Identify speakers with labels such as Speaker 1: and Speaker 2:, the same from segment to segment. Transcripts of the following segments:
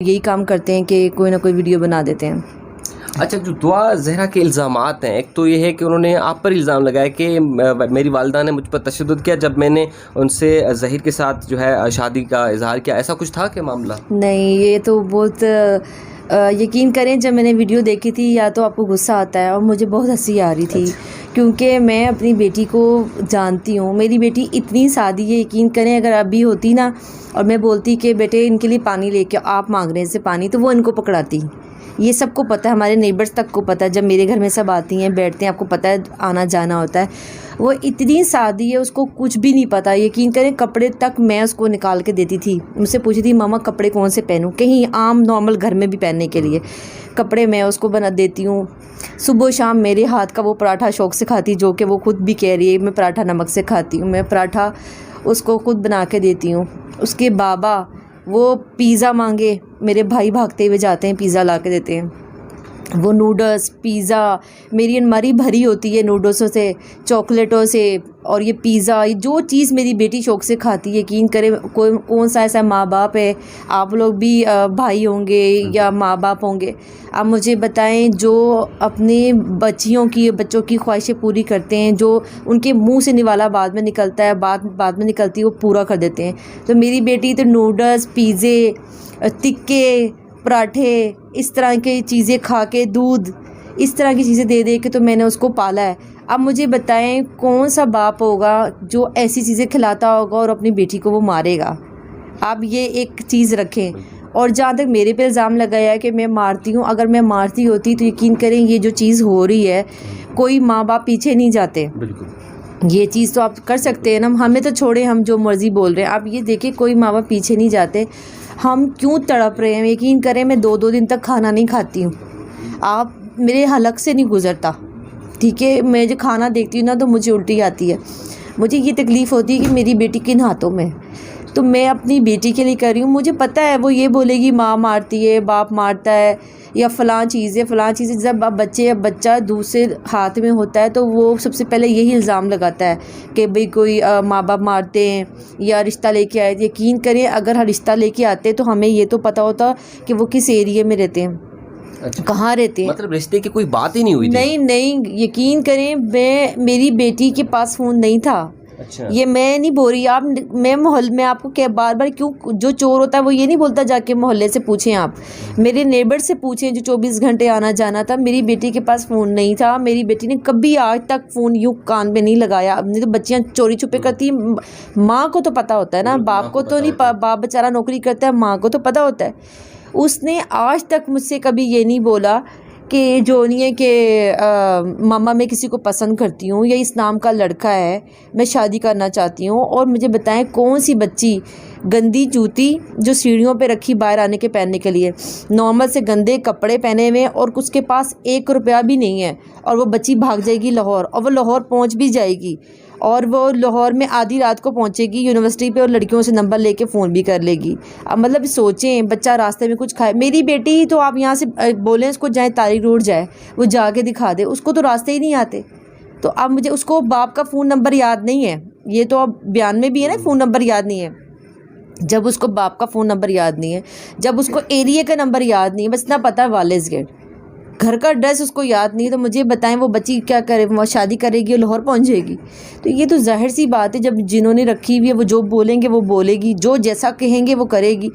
Speaker 1: यही काम करते हैं कि कोई ना कोई वीडियो बना देते हैं।
Speaker 2: अच्छा, जो दुआ ज़हरा के इल्ज़ामात हैं, एक तो ये है कि उन्होंने आप पर इल्ज़ाम लगाया कि मेरी वालिदा ने मुझ पर तशद्दुद किया जब मैंने उनसे ज़हीर के साथ जो है शादी का इज़हार किया। ऐसा कुछ था क्या मामला?
Speaker 1: नहीं, ये तो बहुत यकीन करें, जब मैंने वीडियो देखी थी या तो आपको गुस्सा आता है और मुझे बहुत हंसी आ रही थी।
Speaker 2: अच्छा।
Speaker 1: क्योंकि मैं अपनी बेटी को जानती हूँ। मेरी बेटी इतनी सादी है, यकीन करें अगर अभी होती ना और मैं बोलती कि बेटे इनके लिए पानी लेके आप मांग रहे हैं इससे पानी, तो वो इनको पकड़ाती। ये सबको पता है, हमारे नेबर्स तक को पता है, जब मेरे घर में सब आती हैं बैठते हैं, आपको पता है आना जाना होता है। वो इतनी सादी है, उसको कुछ भी नहीं पता। यकीन करें कपड़े तक मैं उसको निकाल के देती थी। मुझसे पूछती थी मामा कपड़े कौन से पहनूं, कहीं आम नॉर्मल घर में भी पहनने के लिए कपड़े मैं उसको बना देती हूँ। सुबह शाम मेरे हाथ का वो पराठा शौक़ से खाती, जो कि वो खुद भी कह रही है मैं पराठा नमक से खाती हूँ। मैं पराठा उसको खुद बना के देती हूँ। उसके बाबा वो पिज़्ज़ा मांगे, मेरे भाई भागते हुए जाते हैं पिज़्ज़ा ला के देते हैं। वो नूडल्स पिज़्ज़ा, मेरी अलमारी भरी होती है नूडल्सों से, चॉकलेटों से, और ये पिज़्ज़ा, ये जो चीज़ मेरी बेटी शौक़ से खाती है। यकीन करें कौन सा ऐसा माँ बाप है, आप लोग भी भाई होंगे या माँ बाप होंगे, आप मुझे बताएं, जो अपने बच्चों की ख्वाहिशें पूरी करते हैं, जो उनके मुंह से निवाला बाद में निकलता है, बाद में निकलती है, वो पूरा कर देते हैं। तो मेरी बेटी तो नूडल्स पिज़्ज़े टिक्के पराठे इस तरह की चीज़ें खा के, दूध इस तरह की चीज़ें दे दे के तो मैंने उसको पाला है। अब मुझे बताएं कौन सा बाप होगा जो ऐसी चीज़ें खिलाता होगा और अपनी बेटी को वो मारेगा। आप ये एक चीज़ रखें। और जहाँ तक मेरे पे इल्ज़ाम लगाया है कि मैं मारती हूँ, अगर मैं मारती होती तो यकीन करें ये जो चीज़ हो रही है कोई माँ बाप पीछे नहीं जाते।
Speaker 2: बिल्कुल,
Speaker 1: ये चीज़ तो आप कर सकते हैं ना, हमें तो छोड़े, हम जो मर्ज़ी बोल रहे हैं। आप ये देखें कोई माँ बाप पीछे नहीं जाते। हम क्यों तड़प रहे हैं। यकीन करें मैं 2-2 दिन तक खाना नहीं खाती हूँ। आप मेरे हलक से नहीं गुज़रता, ठीक है। मैं जो खाना देखती हूँ ना तो मुझे उल्टी आती है। मुझे ये तकलीफ़ होती है कि मेरी बेटी किन हाथों में, तो मैं अपनी बेटी के लिए कर रही हूँ। मुझे पता है वो ये बोलेगी माँ मारती है, बाप मारता है, या फ़लाँ चीज़ है फ़लाँ चीज़ है। जब अब बच्चा दूसरे हाथ में होता है तो वो सबसे पहले यही इल्ज़ाम लगाता है कि भाई कोई माँ बाप मारते हैं या रिश्ता लेके आए। यकीन करें अगर रिश्ता लेके आते तो हमें ये तो पता होता कि वो किस एरिया में रहते हैं।
Speaker 2: अच्छा,
Speaker 1: कहाँ रहते हैं।
Speaker 2: मतलब रिश्ते की कोई बात ही नहीं हुई थी?
Speaker 1: नहीं, यकीन करें मेरी बेटी के पास फ़ोन नहीं था।
Speaker 2: अच्छा,
Speaker 1: ये मैं नहीं बोल रही आप, मैं मोहल्ले में आपको क्या बार क्यों, जो चोर होता है वो ये नहीं बोलता जाके मोहल्ले से पूछें, आप मेरे नेबर से पूछें जो 24 घंटे आना जाना था। मेरी बेटी के पास फ़ोन नहीं था। मेरी बेटी ने कभी आज तक फ़ोन यूँ कान पे नहीं लगाया। अब नहीं तो बच्चियाँ चोरी छुपे करती हैं, माँ को तो पता होता है ना, बाप को तो नहीं। बाप बेचारा नौकरी करता है, माँ को तो पता होता है। उसने आज तक मुझसे कभी ये नहीं बोला कि जो नहीं है कि मामा मैं किसी को पसंद करती हूँ या इस नाम का लड़का है मैं शादी करना चाहती हूँ। और मुझे बताएं कौन सी बच्ची गंदी जूती जो सीढ़ियों पे रखी बाहर आने के पहनने के लिए, नॉर्मल से गंदे कपड़े पहने हुए और उसके पास 1 रुपया भी नहीं है, और वो बच्ची भाग जाएगी लाहौर, और वो लाहौर पहुँच भी जाएगी, और वो लाहौर में आधी रात को पहुंचेगी यूनिवर्सिटी पे और लड़कियों से नंबर लेके फ़ोन भी कर लेगी। अब मतलब सोचें बच्चा रास्ते में कुछ खाए। मेरी बेटी तो आप यहाँ से बोलें उसको जाए तारिक रोड जाए, वो जाके दिखा दे, उसको तो रास्ते ही नहीं आते। तो अब मुझे उसको बाप का फ़ोन नंबर याद नहीं है, ये तो अब बयान में भी है ना, फ़ोन नंबर याद नहीं है। जब उसको बाप का फ़ोन नंबर याद नहीं है, जब उसको एरिया का नंबर याद नहीं है, बस इतना पता है वालिस गेट, घर का एड्रेस उसको याद नहीं, तो मुझे बताएं वो बच्ची क्या करे, वो शादी करेगी और लाहौर पहुंच जाएगी। तो ये तो ज़ाहिर सी बात है, जब जिन्होंने रखी हुई है वो जो बोलेंगे वो बोलेगी, जो जैसा कहेंगे वो करेगी।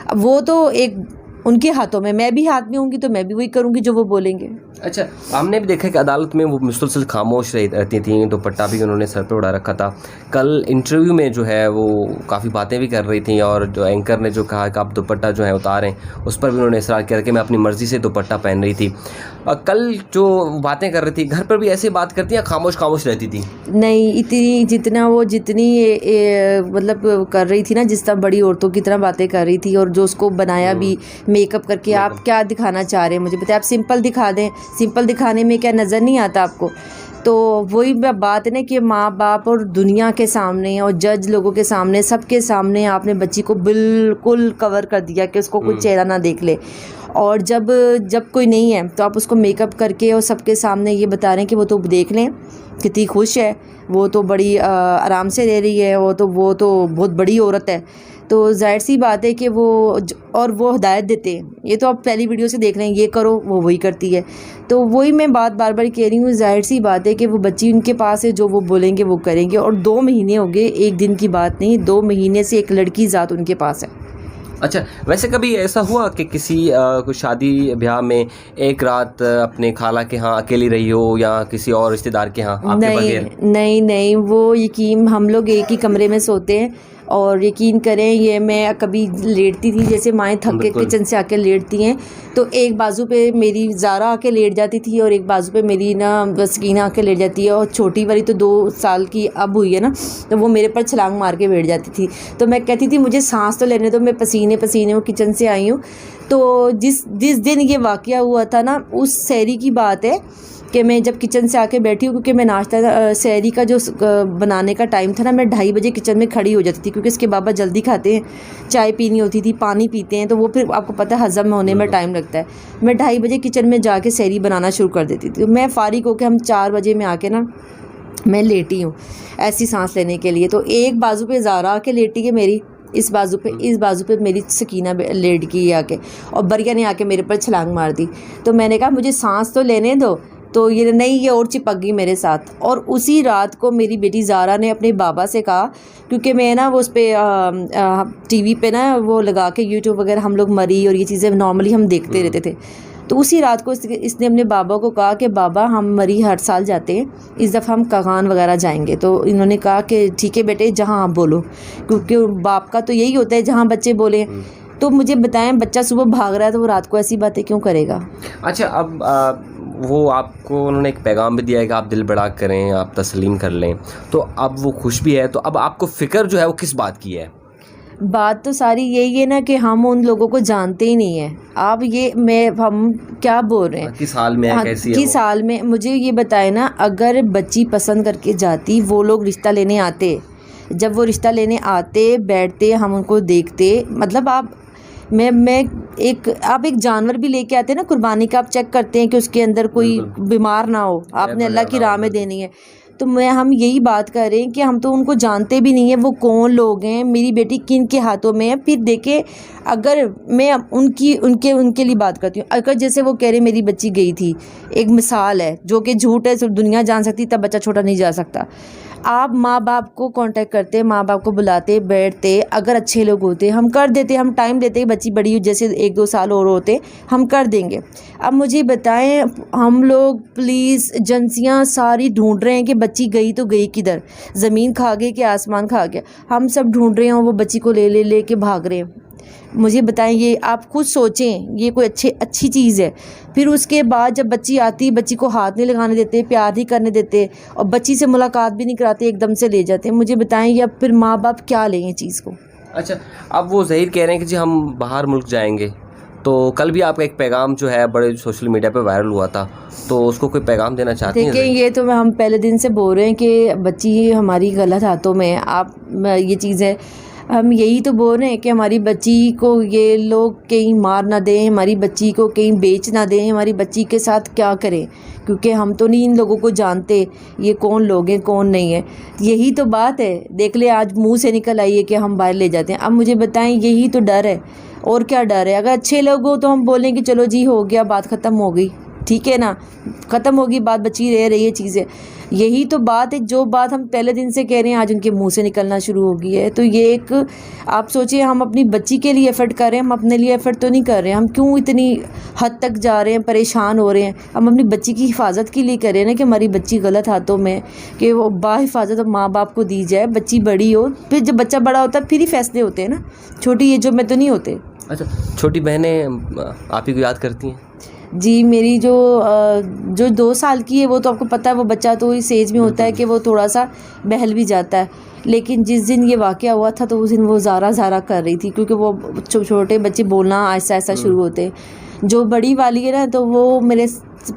Speaker 1: अब वो तो एक उनके हाथों में, मैं भी हाथ में होंगी तो मैं भी वही करूँगी जो वो बोलेंगे।
Speaker 2: अच्छा, हमने भी देखा कि अदालत में वो मुसलसल खामोश रहती थी, दुपट्टा भी उन्होंने सर पे उड़ा रखा था। कल इंटरव्यू में जो है वो काफ़ी बातें भी कर रही थी, और जो एंकर ने जो कहा कि आप दुपट्टा जो है उतारें, उस पर भी उन्होंने इसरार किया कि मैं अपनी मर्ज़ी से दुपट्टा पहन रही थी। कल जो बातें कर रही थी, घर पर भी ऐसे बात करती या खामोश रहती थी?
Speaker 1: नहीं, इतनी जितनी मतलब कर रही थी ना, जिस तरह बड़ी औरतों की तरह बातें कर रही थी, और जो उसको बनाया भी मेकअप करके। आप क्या दिखाना चाह रहे हैं मुझे बताएं। आप सिंपल दिखा दें, सिंपल दिखाने में क्या नज़र नहीं आता आपको? तो वही बात है ना कि माँ बाप और दुनिया के सामने और जज लोगों के सामने, सबके सामने आपने बच्ची को बिल्कुल कवर कर दिया कि उसको कुछ चेहरा ना देख ले। और जब कोई नहीं है तो आप उसको मेकअप करके और सबके सामने ये बता रहे हैं कि वो तो देख लें कितनी खुश है, वो तो बड़ी आराम से रह रही है, वो तो बहुत बड़ी औरत है। तो ज़ाहिर सी बात है कि और वो हिदायत देते हैं, ये तो आप पहली वीडियो से देख रहे हैं, ये करो, वो वही करती है। तो वही मैं बात बार बार कह रही हूँ, ज़ाहिर सी बात है कि वो बच्ची उनके पास है, जो वो बोलेंगे वो करेंगे। और 2 महीने हो गए, एक दिन की बात नहीं, 2 महीने से एक लड़की ज़ात उनके पास है।
Speaker 2: अच्छा, वैसे कभी ऐसा हुआ कि किसी कोई शादी ब्याह में एक रात अपने खाला के यहाँ अकेली रही हो या किसी और रिश्तेदार के यहाँ आपके बगैर?
Speaker 1: नहीं, वो यकीन, हम लोग एक ही कमरे में सोते हैं और यकीन करें, ये मैं कभी लेटती थी, जैसे माएँ थक के
Speaker 2: बिल्कुल।
Speaker 1: किचन से आके लेटती हैं, तो एक बाजू पे मेरी ज़ारा आके लेट जाती थी और एक बाजू पे मेरी ना सकीना आके लेट जाती है। और छोटी वाली तो 2 साल की अब हुई है ना, तो वो मेरे पर छलांग मार के बैठ जाती थी। तो मैं कहती थी मुझे सांस तो लेने दो, मैं पसीने पसीने में किचन से आई हूँ। तो जिस दिन ये वाक़या हुआ था ना, उस सहरी की बात है कि मैं जब किचन से आके बैठी हूँ, क्योंकि मैं नाश्ता सहरी का जो बनाने का टाइम था ना, मैं 2:30 बजे किचन में खड़ी हो जाती थी, क्योंकि इसके बाबा जल्दी खाते हैं, चाय पीनी होती थी, पानी पीते हैं, तो वो फिर आपको पता है हज़म होने में टाइम लगता है। मैं 2:30 बजे किचन में जाके सहरी बनाना शुरू कर देती थी। तो मैं फ़ारिग होकर हम 4 बजे में आके ना मैं लेटी हूँ ऐसी सांस लेने के लिए। तो एक बाजू पे ज़ारा आके लेटी है मेरी, इस बाजू पे मेरी सकीना लेट गई आके, और बरिया ने आके मेरे पर छलांग मार दी। तो मैंने कहा मुझे सांस तो लेने दो, तो ये नहीं, ये और चिपक गई मेरे साथ। और उसी रात को मेरी बेटी ज़ारा ने अपने बाबा से कहा, क्योंकि मैं ना वो उस पर टीवी पे ना वो लगा के यूट्यूब वगैरह हम लोग मरी और ये चीज़ें नॉर्मली हम देखते रहते थे। तो उसी रात को इसने अपने बाबा को कहा कि बाबा हम मरी हर साल जाते हैं, इस दफ़ा हम कगान वगैरह जाएंगे। तो इन्होंने कहा कि ठीक है बेटे, जहाँ आप बोलो, क्योंकि बाप का तो यही होता है जहाँ बच्चे बोले। तो मुझे बताएं, बच्चा सुबह भाग रहा है तो वो रात को ऐसी बातें क्यों करेगा?
Speaker 2: अच्छा, अब वो आपको उन्होंने एक पैगाम भी दिया है कि आप दिल बड़ा करें, आप तस्लीम कर लें, तो अब वो खुश भी है, तो अब आपको फ़िक्र जो है वो किस बात की है?
Speaker 1: बात तो सारी यही है ना कि हम उन लोगों को जानते ही नहीं हैं। आप ये हम क्या बोल रहे हैं,
Speaker 2: किस हाल में है,
Speaker 1: हाँ,
Speaker 2: कैसी है
Speaker 1: किस
Speaker 2: वो?
Speaker 1: हाल में, मुझे ये बताए ना, अगर बच्ची पसंद करके जाती, वो लोग रिश्ता लेने आते, जब वो रिश्ता लेने आते, बैठते, हम उनको देखते, मतलब आप आप एक जानवर भी लेके आते हैं ना कुर्बानी का, आप चेक करते हैं कि उसके अंदर कोई बीमार ना हो, आपने अल्लाह की राह में देनी है। तो हम यही बात कर रहे हैं कि हम तो उनको जानते भी नहीं है, वो कौन लोग हैं, मेरी बेटी किन के हाथों में है। फिर देखे, अगर मैं उनके लिए बात करती हूँ, अगर जैसे वो कह रहे मेरी बच्ची गई थी, एक मिसाल है जो कि झूठ है, सिर्फ दुनिया जान सकती, तब बच्चा छोटा नहीं जा सकता। आप माँ बाप को कांटेक्ट करते, माँ बाप को बुलाते, बैठते, अगर अच्छे लोग होते हम कर देते, हम टाइम देते, बच्ची बड़ी हो, जैसे 1-2 साल और होते हम कर देंगे। अब मुझे बताएं, हम लोग प्लीज़, एजेंसियाँ सारी ढूंढ रहे हैं कि बच्ची गई तो गई किधर, ज़मीन खा गई कि आसमान खा गया, हम सब ढूंढ रहे हैं, वो बच्ची को ले के भाग रहे हैं। मुझे बताएं, ये आप खुद सोचें, ये कोई अच्छी चीज़ है? फिर उसके बाद जब बच्ची आती, बच्ची को हाथ नहीं लगाने देते, प्यार नहीं करने देते, और बच्ची से मुलाकात भी नहीं कराते, एकदम से ले जाते हैं। मुझे बताएं, या फिर माँ बाप क्या लें इस चीज़ को?
Speaker 2: अच्छा, अब वो ज़हीर कह रहे हैं कि जी हम बाहर मुल्क जाएंगे, तो कल भी आपका एक पैगाम जो है बड़े सोशल मीडिया पे वायरल हुआ था, तो उसको कोई पैगाम देना चाहती हैं?
Speaker 1: देखिए, ये तो हम पहले दिन से बोल रहे हैं कि बच्ची हमारी गलत हाथों में है। ये चीज़ है, हम यही तो बोल रहे हैं कि हमारी बच्ची को ये लोग कहीं मार ना दें, हमारी बच्ची को कहीं बेच ना दें, हमारी बच्ची के साथ क्या करें, क्योंकि हम तो नहीं इन लोगों को जानते, ये कौन लोग हैं कौन नहीं है। यही तो बात है, देख ले, आज मुंह से निकल आई है कि हम बाहर ले जाते हैं। अब मुझे बताएं, यही तो डर है, और क्या डर है? अगर अच्छे लोग हो तो हम बोलें कि चलो जी हो गया, बात ख़त्म हो गई, ठीक है ना, ख़त्म होगी बात, बची रह रही है चीज़ें। यही तो बात है, जो बात हम पहले दिन से कह रहे हैं, आज उनके मुंह से निकलना शुरू हो गई है। तो ये एक, आप सोचिए, हम अपनी बच्ची के लिए एफ़र्ट कर रहे हैं, हम अपने लिए एफ़र्ट तो नहीं कर रहे हैं। हम क्यों इतनी हद तक जा रहे हैं, परेशान हो रहे हैं? हम अपनी बच्ची की हिफाजत के लिए कर रहे हैं ना, कि हमारी बच्ची गलत हाथों में, कि वो बाहिफाजत माँ बाप को दी जाए, बच्ची बड़ी हो। फिर जब बच्चा बड़ा होता है फिर ही फैसले होते हैं ना, छोटी एजों में तो नहीं होते।
Speaker 2: अच्छा, छोटी बहनें आप ही को याद करती हैं?
Speaker 1: जी, मेरी जो 2 साल की है, वो तो आपको पता है, वो बच्चा तो इस एज में होता है कि वो थोड़ा सा बहल भी जाता है। लेकिन जिस दिन ये वाक़या हुआ था, तो उस दिन वो ज़ारा कर रही थी, क्योंकि वो छोटे बच्चे बोलना ऐसा शुरू होते हैं। जो बड़ी वाली है ना, तो वो मेरे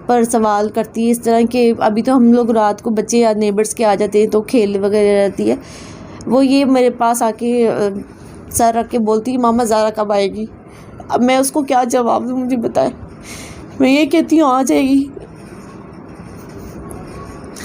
Speaker 1: पर सवाल करती है इस तरह के, अभी तो हम लोग रात को बच्चे या नेबर्स के आ जाते हैं तो खेल वगैरह रहती है, वो ये मेरे पास आके सर रख के बोलती है, मामा ज़ारा कब आएगी? अब मैं उसको क्या जवाब दूँ, मुझे बताएं। मैं ये कहती हूँ आ जाएगी,